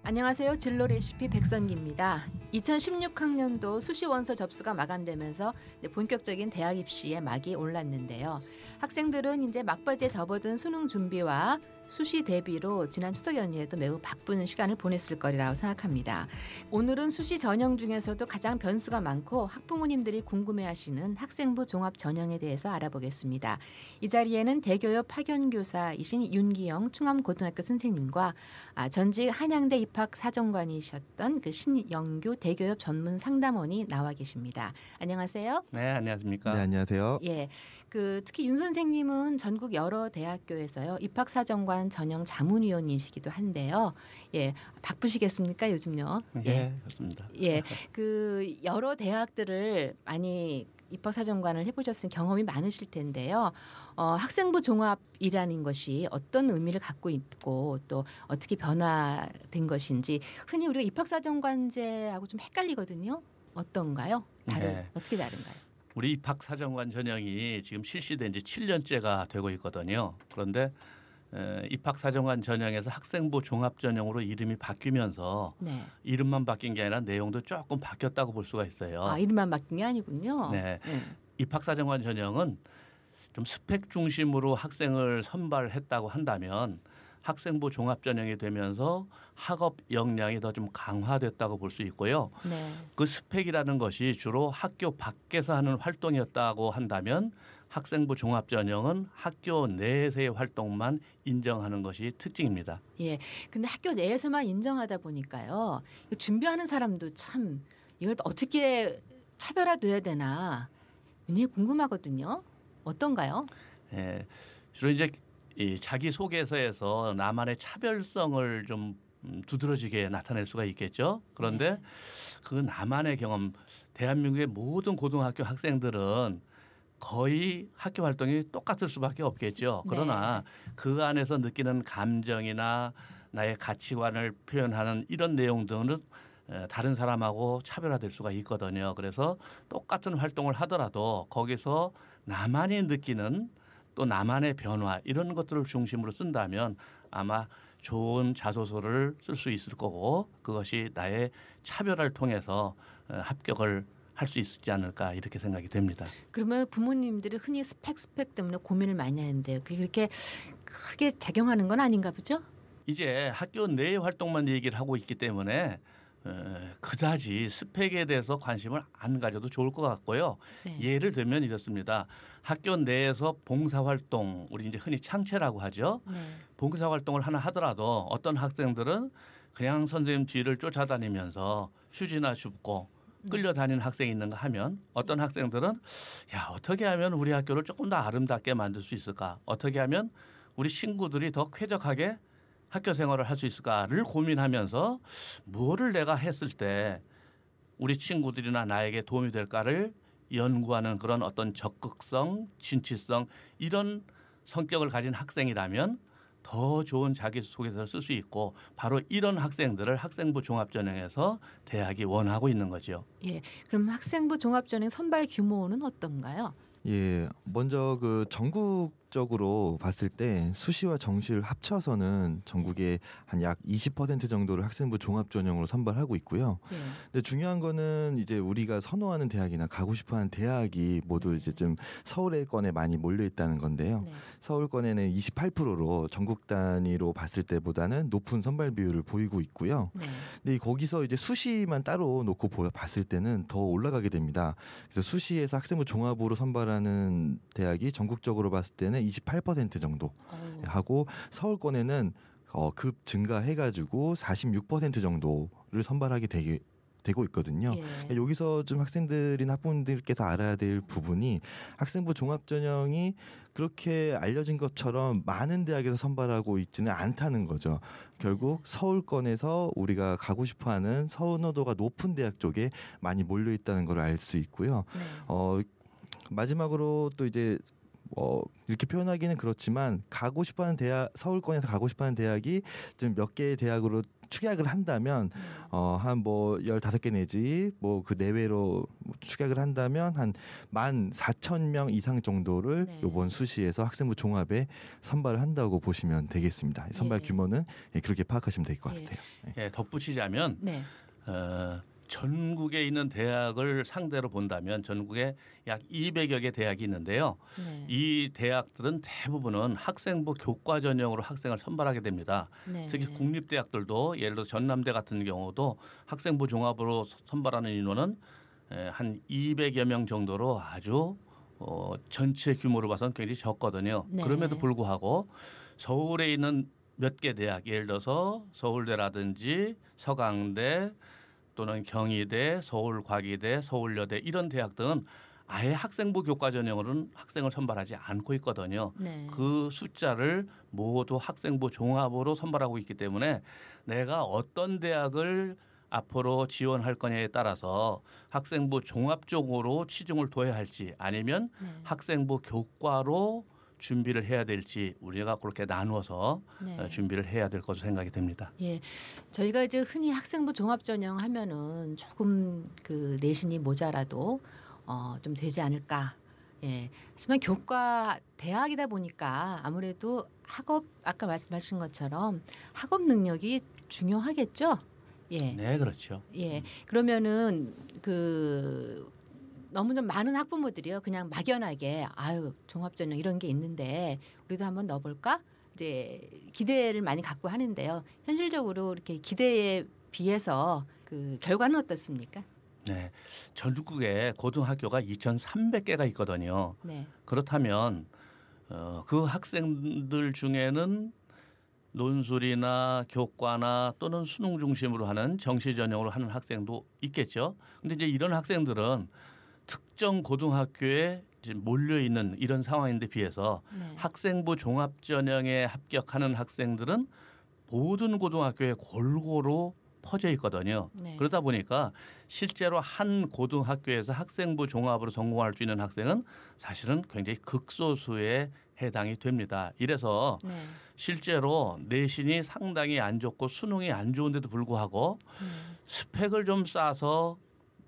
안녕하세요. 진로 레시피 백선기입니다. 2016학년도 수시 원서 접수가 마감되면서 본격적인 대학 입시에 막이 올랐는데요. 학생들은 이제 막바지에 접어든 수능 준비와 수시 대비로 지난 추석 연휴에도 매우 바쁜 시간을 보냈을 거리라고 생각합니다. 오늘은 수시 전형 중에서도 가장 변수가 많고 학부모님들이 궁금해하시는 학생부 종합 전형에 대해서 알아보겠습니다. 이 자리에는 대교협 파견교사이신 윤기영 충암고등학교 선생님과 전직 한양대 입학사정관이셨던 그 신영규 대교협 전문 상담원이 나와 계십니다. 안녕하세요. 네, 안녕하십니까. 네, 안녕하세요. 예, 특히 윤 선생님은 전국 여러 대학교에서요 입학사정관 전형 자문위원이시기도 한데요. 예, 바쁘시겠습니까 요즘요? 예, 그렇습니다. 예, 여러 대학들을 많이 입학사정관을 해보셨으니 경험이 많으실 텐데요. 학생부 종합이라는 것이 어떤 의미를 갖고 있고 또 어떻게 변화된 것인지 흔히 우리가 입학사정관제하고 좀 헷갈리거든요. 어떤가요? 네. 어떻게 다른가요? 우리 입학사정관 전형이 지금 실시된 지 7년째가 되고 있거든요. 그런데 입학사정관 전형에서 학생부 종합전형으로 이름이 바뀌면서 네. 이름만 바뀐 게 아니라 내용도 조금 바뀌었다고 볼 수가 있어요. 아, 이름만 바뀐 게 아니군요. 네. 입학사정관 전형은 좀 스펙 중심으로 학생을 선발했다고 한다면 학생부 종합전형이 되면서 학업 역량이 더 좀 강화됐다고 볼 수 있고요. 네. 그 스펙이라는 것이 주로 학교 밖에서 하는 활동이었다고 한다면 학생부 종합전형은 학교 내에서의 활동만 인정하는 것이 특징입니다. 예. 근데 학교 내에서만 인정하다 보니까요. 준비하는 사람도 참 이걸 어떻게 차별화돼야 되나 굉장히 궁금하거든요. 어떤가요? 예. 주로 이제 이 자기소개서에서 나만의 차별성을 좀 두드러지게 나타낼 수가 있겠죠. 그런데 네. 그 나만의 경험, 대한민국의 모든 고등학교 학생들은 거의 학교 활동이 똑같을 수밖에 없겠죠. 그러나 네. 그 안에서 느끼는 감정이나 나의 가치관을 표현하는 이런 내용들은 다른 사람하고 차별화될 수가 있거든요. 그래서 똑같은 활동을 하더라도 거기서 나만이 느끼는 또 나만의 변화 이런 것들을 중심으로 쓴다면 아마 좋은 자소서를 쓸 수 있을 거고 그것이 나의 차별화를 통해서 합격을 할 수 있지 않을까 이렇게 생각이 됩니다. 그러면 부모님들이 흔히 스펙 때문에 고민을 많이 하는데요. 그게 그렇게 크게 작용하는 건 아닌가 보죠? 이제 학교 내의 활동만 얘기를 하고 있기 때문에 그다지 스펙에 대해서 관심을 안 가져도 좋을 것 같고요. 네. 예를 들면 이렇습니다. 학교 내에서 봉사활동 우리 이제 흔히 창체라고 하죠. 네. 봉사활동을 하나 하더라도 어떤 학생들은 그냥 선생님 뒤를 쫓아다니면서 휴지나 줍고 끌려다니는 학생이 있는가 하면 어떤 학생들은 야 어떻게 하면 우리 학교를 조금 더 아름답게 만들 수 있을까 어떻게 하면 우리 친구들이 더 쾌적하게 학교 생활을 할 수 있을까를 고민하면서 뭐를 내가 했을 때 우리 친구들이나 나에게 도움이 될까를 연구하는 그런 어떤 적극성, 진취성 이런 성격을 가진 학생이라면 더 좋은 자기소개서를 쓸 수 있고 바로 이런 학생들을 학생부 종합전형에서 대학이 원하고 있는 거죠. 예. 그럼 학생부 종합전형 선발 규모는 어떤가요? 예, 먼저 전국적으로 봤을 때 수시와 정시를 합쳐서는 전국에 한 약 20% 정도를 학생부 종합 전형으로 선발하고 있고요. 예. 근데 중요한 거는 이제 우리가 선호하는 대학이나 가고 싶어하는 대학이 모두 이제 좀 서울권에 많이 몰려 있다는 건데요. 네. 서울권에는 28%로 전국 단위로 봤을 때보다는 높은 선발 비율을 보이고 있고요. 네. 근데 거기서 이제 수시만 따로 놓고 봤을 때는 더 올라가게 됩니다. 그래서 수시에서 학생부 종합으로 선발하는 대학이 전국적으로 봤을 때는 28% 정도 하고 서울권에는 급 증가해가지고 46% 정도를 선발하게 되고 있거든요. 예. 여기서 좀 학생들이나 학부모님들께서 알아야 될 부분이 학생부 종합전형이 그렇게 알려진 것처럼 많은 대학에서 선발하고 있지는 않다는 거죠. 결국 서울권에서 우리가 가고 싶어하는 선호도가 높은 대학 쪽에 많이 몰려 있다는 걸 알 수 있고요. 네. 마지막으로 또 이제 이렇게 표현하기는 그렇지만 가고 싶어하는 대학 서울권에서 가고 싶어하는 대학이 좀 몇 개의 대학으로 축약을 한다면 한 뭐 15개 내지 뭐 그 내외로 축약을 한다면 한 14,000명 이상 정도를 네. 이번 수시에서 학생부 종합에 선발을 한다고 보시면 되겠습니다. 선발 네. 규모는 그렇게 파악하시면 될 것 네. 같아요. 예, 덧붙이자면 네. 전국에 있는 대학을 상대로 본다면 전국에 약 200여 개 대학이 있는데요. 네. 이 대학들은 대부분은 학생부 교과 전형으로 학생을 선발하게 됩니다. 네. 특히 국립대학들도 예를 들어 전남대 같은 경우도 학생부 종합으로 선발하는 인원은 한 200여 명 정도로 아주 전체 규모로 봐서는 굉장히 적거든요. 네. 그럼에도 불구하고 서울에 있는 몇 개 대학 예를 들어서 서울대라든지 서강대 또는 경희대, 서울과기대, 서울여대 이런 대학들은 아예 학생부 교과 전형으로는 학생을 선발하지 않고 있거든요. 네. 그 숫자를 모두 학생부 종합으로 선발하고 있기 때문에 내가 어떤 대학을 앞으로 지원할 거냐에 따라서 학생부 종합 쪽으로 치중을 둬야 할지 아니면 네. 학생부 교과로 준비를 해야 될지 우리가 그렇게 나누어서 네. 준비를 해야 될 것으로 생각이 됩니다. 예, 저희가 이제 흔히 학생부 종합전형 하면은 조금 그 내신이 모자라도 좀 되지 않을까. 예, 하지만 교과 대학이다 보니까 아무래도 학업 아까 말씀하신 것처럼 학업 능력이 중요하겠죠. 예, 네, 그렇죠. 예, 그러면은 그 너무 좀 많은 학부모들이요 그냥 막연하게 아유 종합전형 이런 게 있는데 우리도 한번 넣어볼까 이제 기대를 많이 갖고 하는데요 현실적으로 이렇게 기대에 비해서 그 결과는 어떻습니까? 네, 전국에 고등학교가 2,300개가 있거든요. 네, 그렇다면 그 학생들 중에는 논술이나 교과나 또는 수능 중심으로 하는 정시 전형으로 하는 학생도 있겠죠. 근데 이제 이런 학생들은 특정 고등학교에 이제 몰려 있는 이런 상황인데 비해서 네. 학생부 종합 전형에 합격하는 학생들은 모든 고등학교에 골고루 퍼져 있거든요. 네. 그러다 보니까 실제로 한 고등학교에서 학생부 종합으로 전공할 수 있는 학생은 사실은 굉장히 극소수에 해당이 됩니다. 이래서 네. 실제로 내신이 상당히 안 좋고 수능이 안 좋은데도 불구하고 스펙을 좀 쌓아서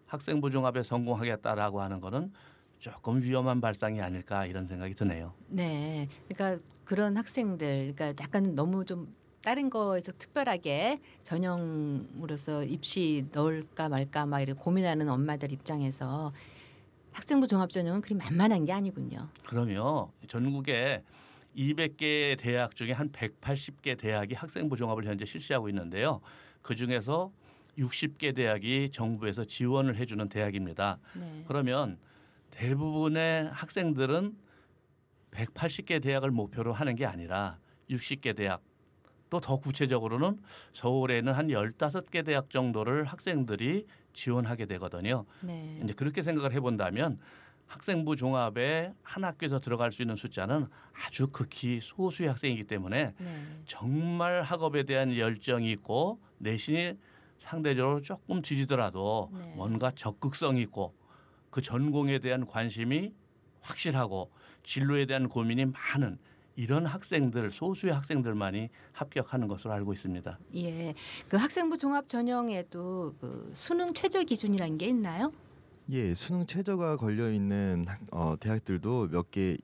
학생부 종합에 성공하겠다라고 하는 거는 조금 위험한 발상이 아닐까 이런 생각이 드네요. 네, 그러니까 그런 학생들, 그러니까 약간 너무 좀 다른 거에서 특별하게 전형으로서 입시 넣을까 말까 막 이렇게 고민하는 엄마들 입장에서 학생부 종합 전형은 그리 만만한 게 아니군요. 그러면 전국에 200개 대학 중에 한 180개 대학이 학생부 종합을 현재 실시하고 있는데요. 그중에서 60개 대학이 정부에서 지원을 해주는 대학입니다. 네. 그러면 대부분의 학생들은 180개 대학을 목표로 하는 게 아니라 60개 대학 또 더 구체적으로는 서울에는 한 15개 대학 정도를 학생들이 지원하게 되거든요. 네. 이제 그렇게 생각을 해본다면 학생부 종합에 한 학교에서 들어갈 수 있는 숫자는 아주 극히 소수의 학생이기 때문에 네. 정말 학업에 대한 열정이 있고 내신이 상대적으로 조금 뒤지더라도 네. 뭔가 적극성이 있고 그 전공에 대한 관심이 확실하고 진로에 대한 고민이 많은 이런 학생들, 소수의 학생들만이 합격하는 것으로 알고 있습니다. 예, 그 학생부 종합 전형에도 그 수능 최저 기준이라는 게 있나요? 예, 수능 최저가 걸려 있는 대학들도 몇 개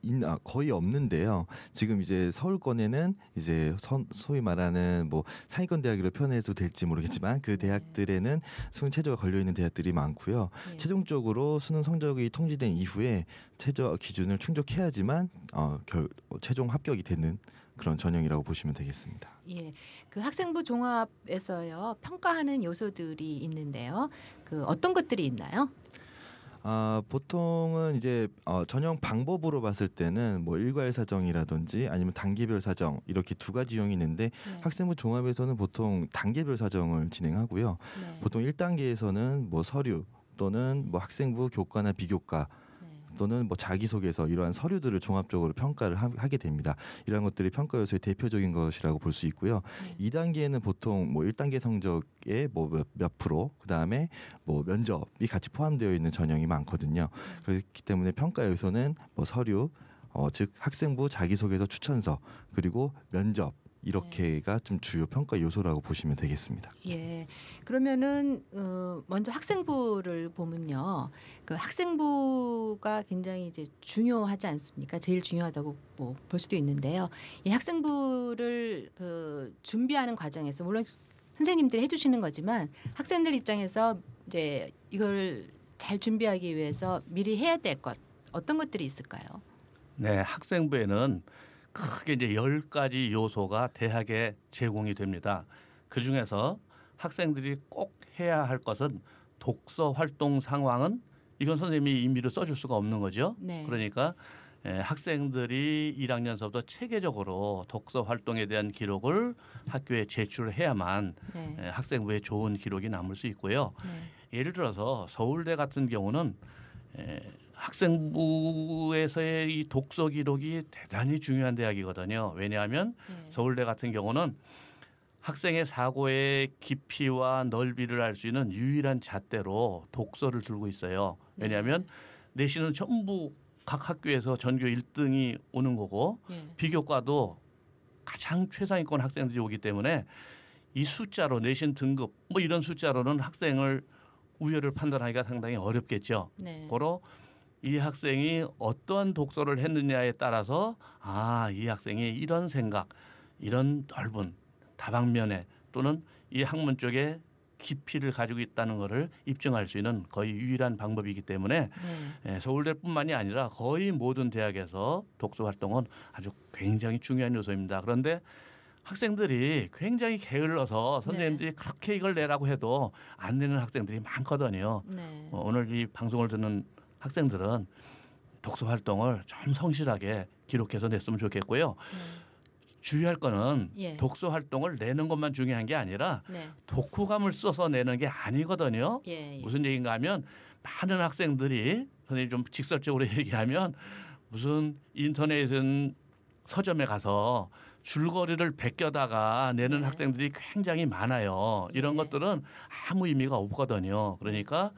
거의 없는데요. 지금 이제 서울권에는 이제 소위 말하는 뭐 상위권 대학으로 표현해도 될지 모르겠지만 그 대학들에는 수능 최저가 걸려 있는 대학들이 많고요. 네. 최종적으로 수능 성적이 통지된 이후에 최저 기준을 충족해야지만 최종 합격이 되는 그런 전형이라고 보시면 되겠습니다. 예, 그 학생부 종합에서요 평가하는 요소들이 있는데요. 그 어떤 것들이 있나요? 보통은 이제 전형 방법으로 봤을 때는 뭐 일괄 사정이라든지 아니면 단계별 사정 이렇게 두 가지 유형이 있는데 네. 학생부 종합에서는 보통 단계별 사정을 진행하고요. 네. 보통 1단계에서는 뭐 서류 또는 뭐 학생부 교과나 비교과 네. 또는 뭐 자기소개서 이러한 서류들을 종합적으로 평가를 하게 됩니다. 이러한 것들이 평가 요소의 대표적인 것이라고 볼 수 있고요. 2단계에는 보통 뭐 1단계 성적의 뭐 몇 프로, 그다음에 뭐 면접이 같이 포함되어 있는 전형이 많거든요. 그렇기 때문에 평가 요소는 뭐 서류, 즉 학생부 자기소개서 추천서 그리고 면접 이렇게가 좀 주요 평가 요소라고 보시면 되겠습니다. 예. 그러면은 먼저 학생부를 보면요. 그 학생부가 굉장히 이제 중요하지 않습니까? 제일 중요하다고 뭐 볼 수도 있는데요. 이 학생부를 그 준비하는 과정에서 물론 선생님들이 해주시는 거지만 학생들 입장에서 이제 이걸 잘 준비하기 위해서 미리 해야 될 것 어떤 것들이 있을까요? 네, 학생부에는 크게 이제 10가지 요소가 대학에 제공이 됩니다. 그중에서 학생들이 꼭 해야 할 것은 독서 활동 상황은 이건 선생님이 임의로 써줄 수가 없는 거죠. 네. 그러니까 학생들이 1학년서부터 체계적으로 독서 활동에 대한 기록을 학교에 제출을 해야만 네. 학생부에 좋은 기록이 남을 수 있고요. 네. 예를 들어서 서울대 같은 경우는 학생부에서의 이 독서 기록이 대단히 중요한 대학이거든요. 왜냐하면 네. 서울대 같은 경우는 학생의 사고의 깊이와 넓이를 알 수 있는 유일한 잣대로 독서를 들고 있어요. 왜냐하면 내신은 전부 각 학교에서 전교 1등이 오는 거고 네. 비교과도 가장 최상위권 학생들이 오기 때문에 이 숫자로 내신 등급 뭐 이런 숫자로는 학생을 우열을 판단하기가 상당히 어렵겠죠. 네. 고로 이 학생이 어떠한 독서를 했느냐에 따라서 이 학생이 이런 생각, 이런 넓은 다방면에 또는 이 학문 쪽에 깊이를 가지고 있다는 것을 입증할 수 있는 거의 유일한 방법이기 때문에 네. 서울대뿐만이 아니라 거의 모든 대학에서 독서 활동은 아주 굉장히 중요한 요소입니다. 그런데 학생들이 굉장히 게을러서 선생님들이 그렇게 이걸 내라고 해도 안 내는 학생들이 많거든요. 네. 오늘 이 방송을 듣는 학생들은 독서 활동을 좀 성실하게 기록해서 냈으면 좋겠고요. 주의할 거는 예. 독서 활동을 내는 것만 중요한 게 아니라 네. 독후감을 써서 내는 게 아니거든요. 예. 무슨 얘기인가 하면 많은 학생들이 선생님 좀 직설적으로 얘기하면 무슨 인터넷은 서점에 가서 줄거리를 베껴다가 내는 네. 학생들이 굉장히 많아요. 이런 네. 것들은 아무 의미가 없거든요. 그러니까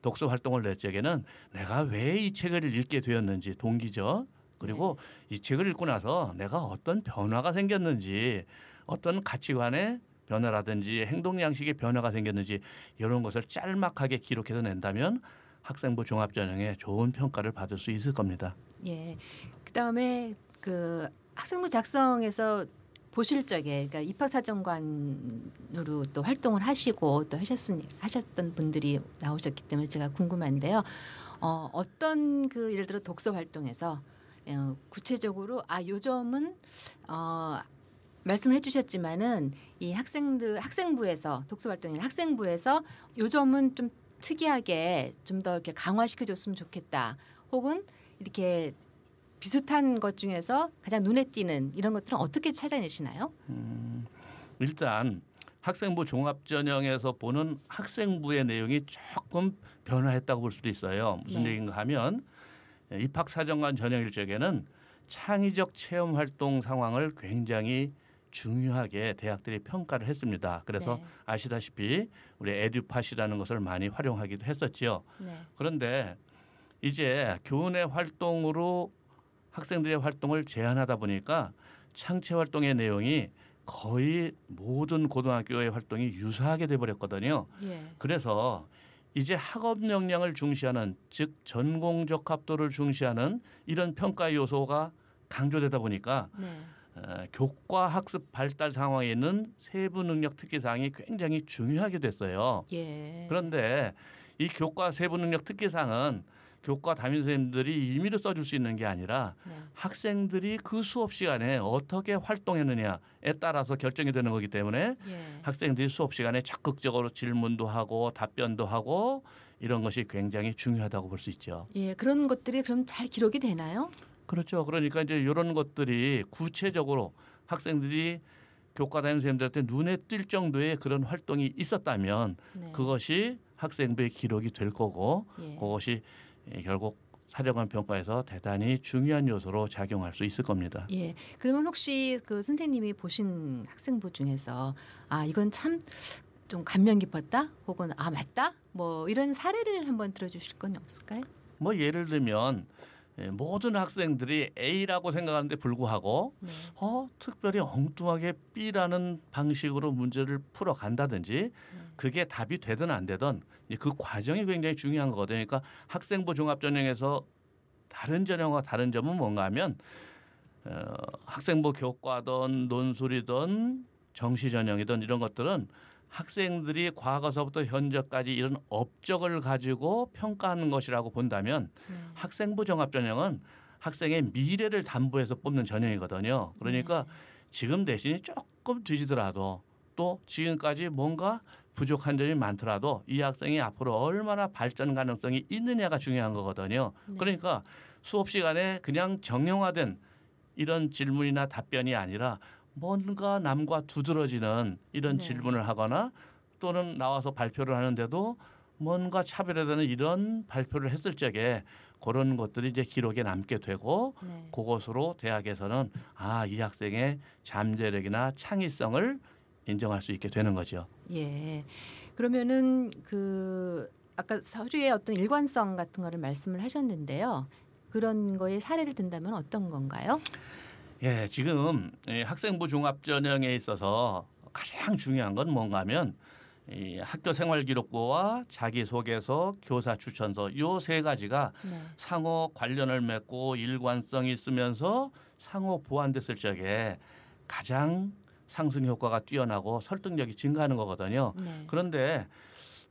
독서 활동을 낼 적에는 내가 왜 이 책을 읽게 되었는지 동기죠. 그리고 이 책을 읽고 나서 내가 어떤 변화가 생겼는지 어떤 가치관의 변화라든지 행동 양식의 변화가 생겼는지 이런 것을 짤막하게 기록해서 낸다면 학생부 종합전형에 좋은 평가를 받을 수 있을 겁니다. 예. 그다음에 그 학생부 작성에서 보실 적에 그러니까 입학사정관으로 또 활동을 하시고 또 하셨던 분들이 나오셨기 때문에 제가 궁금한데요. 어떤 그 예를 들어 독서 활동에서 구체적으로 요 점은 말씀을 해주셨지만은 이 학생부에서 독서 활동인 학생부에서 요 점은 좀 특이하게 좀 더 이렇게 강화시켜줬으면 좋겠다. 혹은 이렇게 비슷한 것 중에서 가장 눈에 띄는 이런 것들은 어떻게 찾아내시나요? 일단 학생부 종합전형에서 보는 학생부의 내용이 조금 변화했다고 볼 수도 있어요. 무슨 얘기인가 하면 입학사정관 전형 일정에는 창의적 체험 활동 상황을 굉장히 중요하게 대학들이 평가를 했습니다. 그래서 아시다시피 우리 에듀팟이라는 것을 많이 활용하기도 했었죠. 그런데 이제 교내 활동으로 학생들의 활동을 제한하다 보니까 창체 활동의 내용이 거의 모든 고등학교의 활동이 유사하게 돼버렸거든요. 그래서 이제 학업 역량을 중시하는 즉 전공적 합도를 중시하는 이런 평가 요소가 강조되다 보니까 교과 학습 발달 상황에 있는 세부 능력 특기 사항이 굉장히 중요하게 됐어요. 그런데 이 교과 세부 능력 특기 사항은 교과 담임 선생님들이 임의로 써줄 수 있는 게 아니라 학생들이 그 수업 시간에 어떻게 활동했느냐에 따라서 결정이 되는 거기 때문에 학생들이 수업 시간에 적극적으로 질문도 하고 답변도 하고 이런 것이 굉장히 중요하다고 볼 수 있죠. 그런 것들이 그럼 잘 기록이 되나요? 그렇죠. 그러니까 이제 이런 것들이 구체적으로 학생들이 교과 담임 선생님들한테 눈에 띌 정도의 그런 활동이 있었다면 그것이 학생부의 기록이 될 거고 그것이 결국 사정관 평가에서 대단히 중요한 요소로 작용할 수 있을 겁니다. 그러면 혹시 그 선생님이 보신 학생부 중에서 이건 참 좀 감명 깊었다, 혹은 맞다, 뭐 이런 사례를 한번 들어주실 건 없을까요? 뭐 예를 들면 모든 학생들이 A라고 생각하는데 불구하고 네. 특별히 엉뚱하게 B라는 방식으로 문제를 풀어간다든지 그게 답이 되든 안 되든 그 과정이 굉장히 중요한 거거든요. 그러니까 학생부 종합전형에서 다른 전형과 다른 점은 뭔가 하면 학생부 교과든 논술이든 정시전형이든 이런 것들은 학생들이 과거서부터 현재까지 이런 업적을 가지고 평가하는 것이라고 본다면 학생부 종합전형은 학생의 미래를 담보해서 뽑는 전형이거든요. 그러니까 지금 내신이 조금 뒤지더라도 또 지금까지 뭔가 부족한 점이 많더라도 이 학생이 앞으로 얼마나 발전 가능성이 있느냐가 중요한 거거든요. 그러니까 수업 시간에 그냥 정형화된 이런 질문이나 답변이 아니라 뭔가 남과 두드러지는 이런 질문을 하거나 또는 나와서 발표를 하는데도 뭔가 차별화되는 이런 발표를 했을 적에 그런 것들이 이제 기록에 남게 되고 그것으로 대학에서는 이 학생의 잠재력이나 창의성을 인정할 수 있게 되는 거죠. 예. 그러면은 아까 서류의 어떤 일관성 같은 거를 말씀을 하셨는데요. 그런 거에 사례를 든다면 어떤 건가요? 예, 지금 학생부 종합전형에 있어서 가장 중요한 건 뭔가 하면 이 학교 생활기록부와 자기소개서, 교사 추천서 요 세 가지가 상호 관련을 맺고 일관성이 있으면서 상호 보완됐을 적에 가장 상승 효과가 뛰어나고 설득력이 증가하는 거거든요. 그런데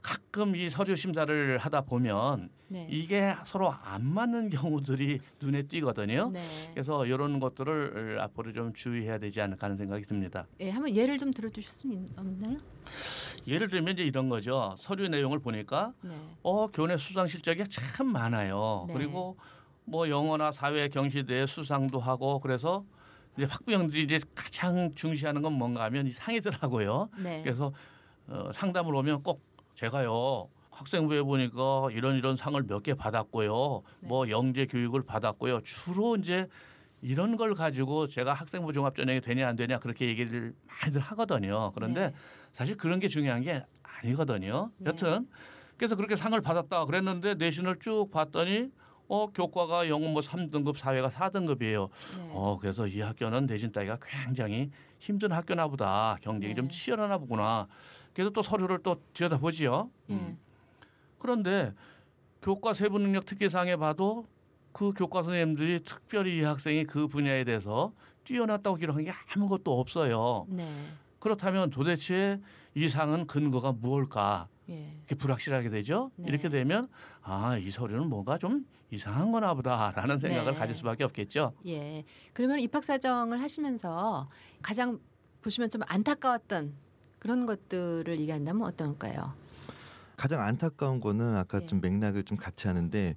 가끔 이 서류 심사를 하다 보면 이게 서로 안 맞는 경우들이 눈에 띄거든요. 그래서 이런 것들을 앞으로 좀 주의해야 되지 않을까 하는 생각이 듭니다. 예, 한번 예를 좀 들어주실 수 없나요? 예를 들면 이제 이런 거죠. 서류 내용을 보니까 교내 수상 실적이 참 많아요. 그리고 뭐 영어나 사회 경시대회 수상도 하고 그래서 이제 학부형들이 이제 가장 중시하는 건 뭔가 하면 이 상이더라고요. 그래서 상담을 오면 꼭 제가요 학생부에 보니까 이런 상을 몇 개 받았고요. 뭐 영재 교육을 받았고요. 주로 이제 이런 걸 가지고 제가 학생부 종합전형이 되냐 안 되냐 그렇게 얘기를 많이들 하거든요. 그런데 사실 그런 게 중요한 게 아니거든요. 여튼 그래서 그렇게 상을 받았다 그랬는데 내신을 쭉 봤더니 교과가 영어 뭐 3등급, 사회가 4등급이에요. 그래서 이 학교는 내신 따기가 굉장히 힘든 학교나 보다. 경쟁이 좀 치열하나 보구나. 그래서 또 서류를 또 들여다보지요. 그런데 교과 세부 능력 특기상에 봐도 그 교과 선생님들이 특별히 이 학생이 그 분야에 대해서 뛰어났다고 기록한 게 아무것도 없어요. 그렇다면 도대체 이 상은 근거가 무엇일까? 이렇게 불확실하게 되죠. 이렇게 되면 이 서류는 뭔가 좀 이상한 거나 보다라는 생각을 가질 수밖에 없겠죠. 예. 그러면 입학사정을 하시면서 가장 보시면 좀 안타까웠던 그런 것들을 얘기한다면 어떨까요? 가장 안타까운 거는 아까 좀 맥락을 좀 같이 하는데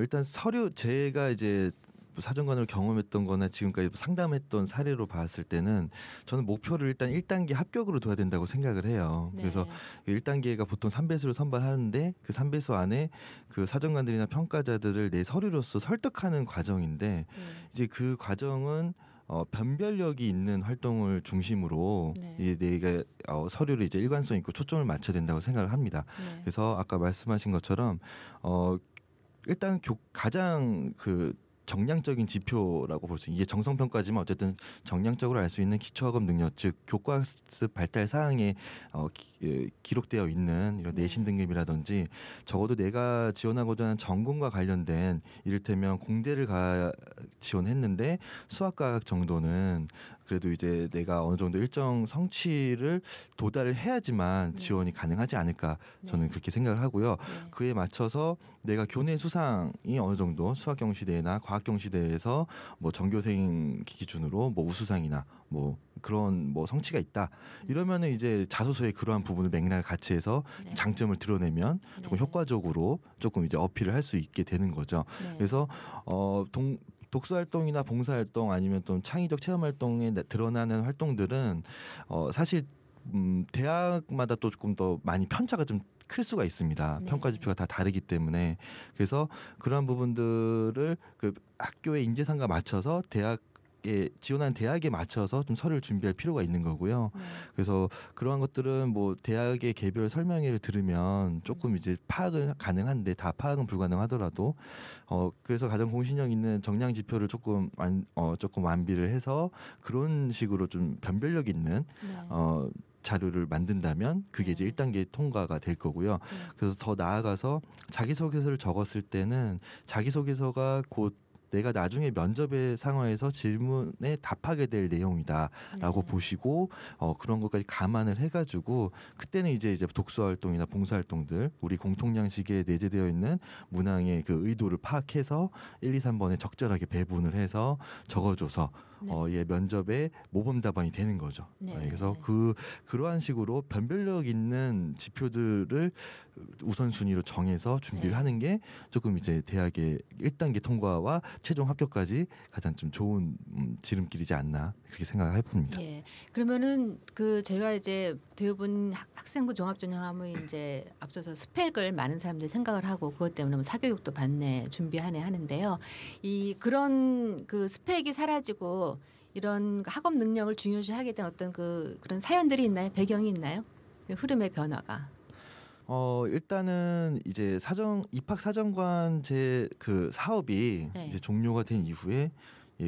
일단 서류 제가 이제 사정관으로 경험했던 거나 지금까지 상담했던 사례로 봤을 때는 저는 목표를 일단 1단계 합격으로 둬야 된다고 생각을 해요. 그래서 1단계가 보통 3배수를 선발하는데 그 3배수 안에 그 사정관들이나 평가자들을 내 서류로서 설득하는 과정인데 이제 그 과정은 변별력이 있는 활동을 중심으로 내가 서류를 이제 일관성 있고 초점을 맞춰야 된다고 생각을 합니다. 그래서 아까 말씀하신 것처럼 일단 가장 정량적인 지표라고 볼 수 이게 정성평가지만 어쨌든 정량적으로 알 수 있는 기초학업 능력 즉 교과습 발달 사항에 기록되어 있는 이런 내신 등급이라든지 적어도 내가 지원하고자 하는 전공과 관련된 이를테면 공대를 지원했는데 수학과학 정도는 그래도 이제 내가 어느 정도 일정 성취를 도달을 해야지만 지원이 가능하지 않을까 저는 그렇게 생각을 하고요. 그에 맞춰서 내가 교내 수상이 어느 정도 수학경시대회나 과학경시대회에서 뭐 전교생 기준으로 뭐 우수상이나 뭐 그런 뭐 성취가 있다 이러면은 이제 자소서에 그러한 부분을 맥락을 같이 해서 장점을 드러내면 조금 효과적으로 조금 이제 어필을 할 수 있게 되는 거죠. 그래서 독서활동이나 봉사활동 아니면 또 창의적 체험활동에 드러나는 활동들은 사실 대학마다 또 조금 더 많이 편차가 좀 클 수가 있습니다. 평가 지표가 다 다르기 때문에 그래서 그러한 부분들을 그 학교의 인재상과 맞춰서 대학 지원한 대학에 맞춰서 좀 서류를 준비할 필요가 있는 거고요. 그래서 그러한 것들은 뭐 대학의 개별 설명회를 들으면 조금 이제 파악은 가능한데 다 파악은 불가능하더라도 그래서 가장 공신력 있는 정량 지표를 조금 완비를 해서 그런 식으로 좀 변별력 있는 자료를 만든다면 그게 이제 1단계 통과가 될 거고요. 그래서 더 나아가서 자기소개서를 적었을 때는 자기소개서가 곧 내가 나중에 면접의 상황에서 질문에 답하게 될 내용이다라고 보시고 그런 것까지 감안을 해가지고 그때는 이제 독서 활동이나 봉사 활동들 우리 공통양식에 내재되어 있는 문항의 그 의도를 파악해서 1, 2, 3번에 적절하게 배분을 해서 적어줘서 예, 면접에 모범 답안이 되는 거죠. 그래서 그러한 식으로 변별력 있는 지표들을 우선순위로 정해서 준비를 하는 게 조금 이제 대학의 1단계 통과와 최종 합격까지 가장 좀 좋은 지름길이지 않나 그렇게 생각을 해봅니다. 예. 그러면은 제가 이제 대부분 학생부 종합전형하면 이제 앞서서 스펙을 많은 사람들이 생각을 하고 그것 때문에 뭐 사교육도 받네 준비하네 하는데요. 그런 스펙이 사라지고 이런 학업 능력을 중요시하게 된 어떤 그런 사연들이 있나요? 배경이 있나요? 흐름의 변화가. 일단은 이제 입학 사정관 그 사업이 이제 종료가 된 이후에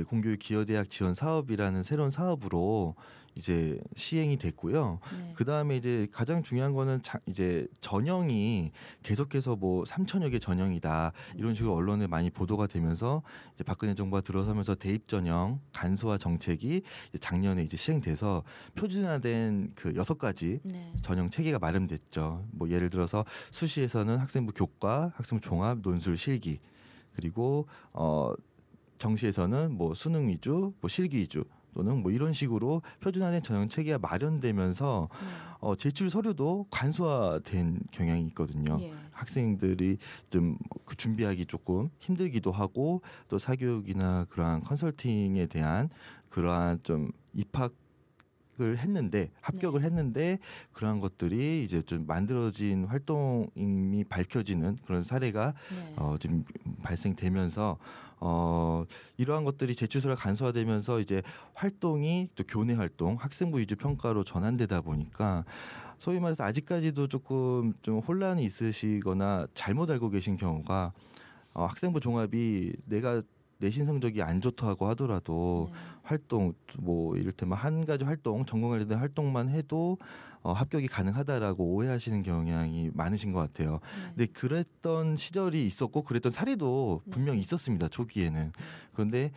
공교육 기여대학 지원 사업이라는 새로운 사업으로 이제 시행이 됐고요. 그 다음에 이제 가장 중요한 거는 이제 전형이 계속해서 뭐 3천여 개 전형이다 이런 식으로 언론에 많이 보도가 되면서 이제 박근혜 정부가 들어서면서 대입 전형 간소화 정책이 이제 작년에 이제 시행돼서 표준화된 그 6가지 전형 체계가 마련됐죠. 뭐 예를 들어서 수시에서는 학생부 교과, 학생부 종합, 논술, 실기 그리고 정시에서는 뭐 수능 위주, 뭐 실기 위주. 또는 뭐 이런 식으로 표준화된 전형 체계가 마련되면서 제출 서류도 간소화된 경향이 있거든요. 학생들이 좀 준비하기 조금 힘들기도 하고 또 사교육이나 그러한 컨설팅에 대한 그러한 좀 입학을 했는데 합격을 했는데 그러한 것들이 이제 좀 만들어진 활동이 밝혀지는 그런 사례가 좀 발생되면서 이러한 것들이 제출서가 간소화되면서 이제 활동이 또 교내 활동, 학생부 위주 평가로 전환되다 보니까 소위 말해서 아직까지도 조금 좀 혼란이 있으시거나 잘못 알고 계신 경우가 학생부 종합이 내가 내신 성적이 안 좋다고 하더라도 활동 뭐 이를테면 한 가지 활동 전공 관련된 활동만 해도 합격이 가능하다라고 오해하시는 경향이 많으신 것 같아요. 근데 그랬던 시절이 있었고 그랬던 사례도 분명히 있었습니다. 초기에는. 그런데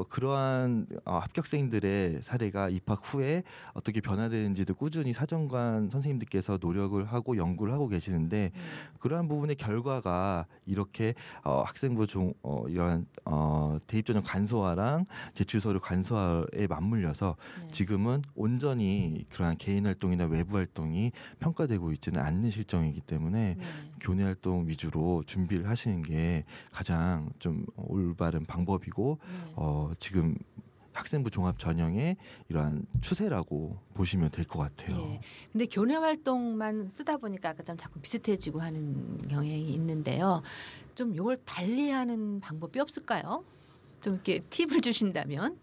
그러한 합격생들의 사례가 입학 후에 어떻게 변화되는지도 꾸준히 사정관 선생님들께서 노력을 하고 연구를 하고 계시는데 그러한 부분의 결과가 이렇게 학생부 이러한 대입 전형 간소화랑 제출 서류 간소화에 맞물려서 지금은 온전히 그러한 개인 활동이나 외부 활동이 평가되고 있지는 않는 실정이기 때문에 교내 활동 위주로 준비를 하시는 게 가장 좀 올바른 방법이고 지금 학생부 종합 전형의 이러한 추세라고 보시면 될 것 같아요. 예. 근데 교내 활동만 쓰다 보니까 아까 좀 자꾸 비슷해지고 하는 경향이 있는데요. 좀 이걸 달리하는 방법이 없을까요? 좀 이렇게 팁을 주신다면.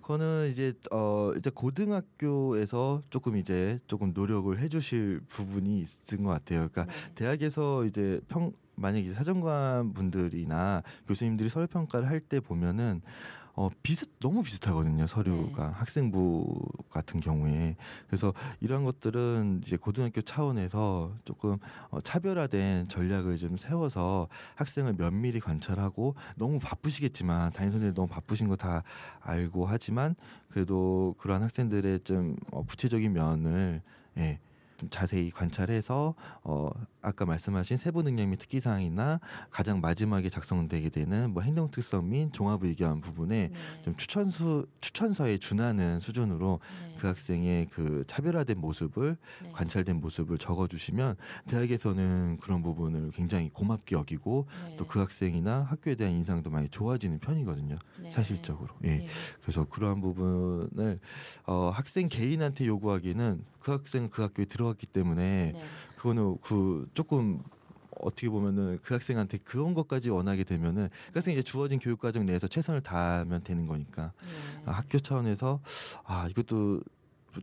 그거는 이제 고등학교에서 조금 노력을 해주실 부분이 있은 것 같아요. 그러니까 대학에서 이제 만약에 사정관 분들이나 교수님들이 서류 평가를 할 때 보면은 너무 비슷하거든요. 서류가 학생부 같은 경우에. 그래서 이런 것들은 이제 고등학교 차원에서 조금 차별화된 전략을 좀 세워서 학생을 면밀히 관찰하고 너무 바쁘시겠지만 담임 선생님 너무 바쁘신 거 다 알고 하지만 그래도 그러한 학생들의 좀 구체적인 면을 좀 자세히 관찰해서 아까 말씀하신 세부 능력 및 특기 사항이나 가장 마지막에 작성되게 되는 뭐 행동 특성 및 종합 의견 부분에 좀 추천서에 준하는 수준으로 그 학생의 그 차별화된 모습을 관찰된 모습을 적어주시면 대학에서는 그런 부분을 굉장히 고맙게 여기고 또 그 학생이나 학교에 대한 인상도 많이 좋아지는 편이거든요. 사실적으로. 그래서 그러한 부분을 학생 개인한테 요구하기는 그 학생은 그 학교에 들어갔기 때문에 그거는 조금 어떻게 보면은 그 학생한테 그런 것까지 원하게 되면은 그 학생이 이제 주어진 교육 과정 내에서 최선을 다하면 되는 거니까 학교 차원에서 이것도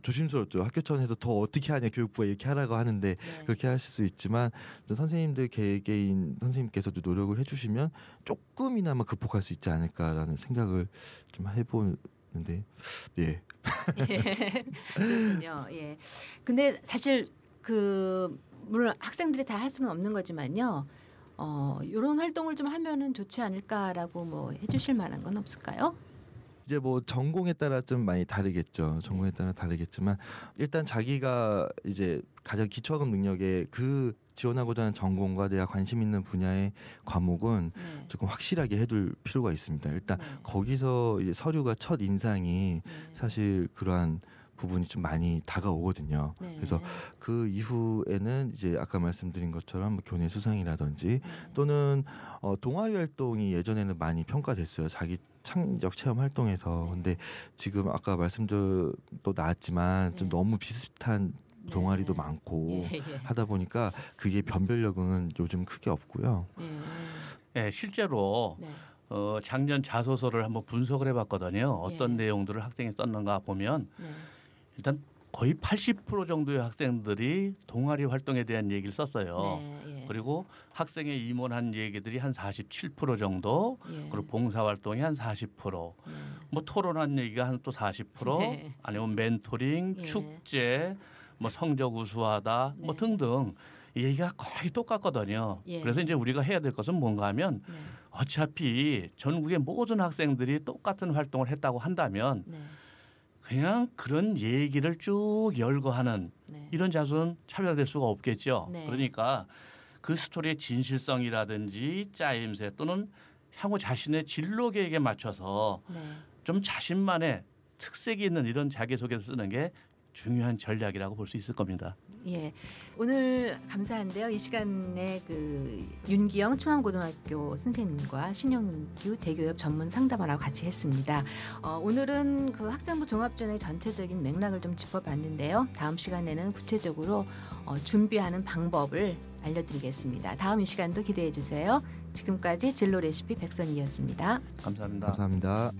조심스럽죠. 학교 차원에서 더 어떻게 하냐 교육부가 이렇게 하라고 하는데 그렇게 하실 수 있지만 선생님들 개개인 선생님께서도 노력을 해주시면 조금이나마 극복할 수 있지 않을까라는 생각을 좀 해보는데 예. 그렇군요. 예. 근데 사실 물론 학생들이 다 할 수는 없는 거지만요. 이런 활동을 좀 하면은 좋지 않을까라고 뭐 해주실 만한 건 없을까요? 이제 뭐 전공에 따라 좀 많이 다르겠죠. 전공에 따라 다르겠지만 일단 자기가 이제 가장 기초학업 능력에 그 지원하고자 하는 전공과 내가 관심 있는 분야의 과목은 조금 확실하게 해둘 필요가 있습니다. 일단 거기서 이제 서류가 첫 인상이 사실 그러한 부분이 좀 많이 다가오거든요. 그래서 그 이후에는 이제 아까 말씀드린 것처럼 뭐 교내 수상이라든지 또는 동아리 활동이 예전에는 많이 평가됐어요. 자기 창의적 체험 활동에서. 근데 지금 아까 말씀도 또 나왔지만 좀 너무 비슷한 동아리도 많고 하다 보니까 그게 변별력은 요즘 크게 없고요. 네, 실제로 작년 자소서를 한번 분석을 해봤거든요. 어떤 내용들을 학생이 썼는가 보면 일단 거의 80% 정도의 학생들이 동아리 활동에 대한 얘기를 썼어요. 그리고 학생의 임원한 얘기들이 한 47% 정도, 그리고 봉사활동이 한 40%, 뭐 토론한 얘기가 한 또 40%, 아니면 멘토링, 축제, 뭐 성적 우수하다, 뭐 등등 이 얘기가 거의 똑같거든요. 그래서 이제 우리가 해야 될 것은 뭔가 하면 어차피 전국의 모든 학생들이 똑같은 활동을 했다고 한다면 그냥 그런 얘기를 쭉 열거하는 이런 자소는 차별화될 수가 없겠죠. 그러니까 그 스토리의 진실성이라든지 짜임새 또는 향후 자신의 진로 계획에 맞춰서 좀 자신만의 특색이 있는 이런 자기소개를 쓰는 게 중요한 전략이라고 볼 수 있을 겁니다. 예, 오늘 감사한데요. 이 시간에 그 윤기영 충암고등학교 선생님과 신영규 대교협 전문 상담원하고 같이 했습니다. 오늘은 그 학생부 종합전의 전체적인 맥락을 좀 짚어봤는데요. 다음 시간에는 구체적으로 준비하는 방법을 알려드리겠습니다. 다음 이 시간도 기대해 주세요. 지금까지 진로 레시피 백선희였습니다. 감사합니다. 감사합니다.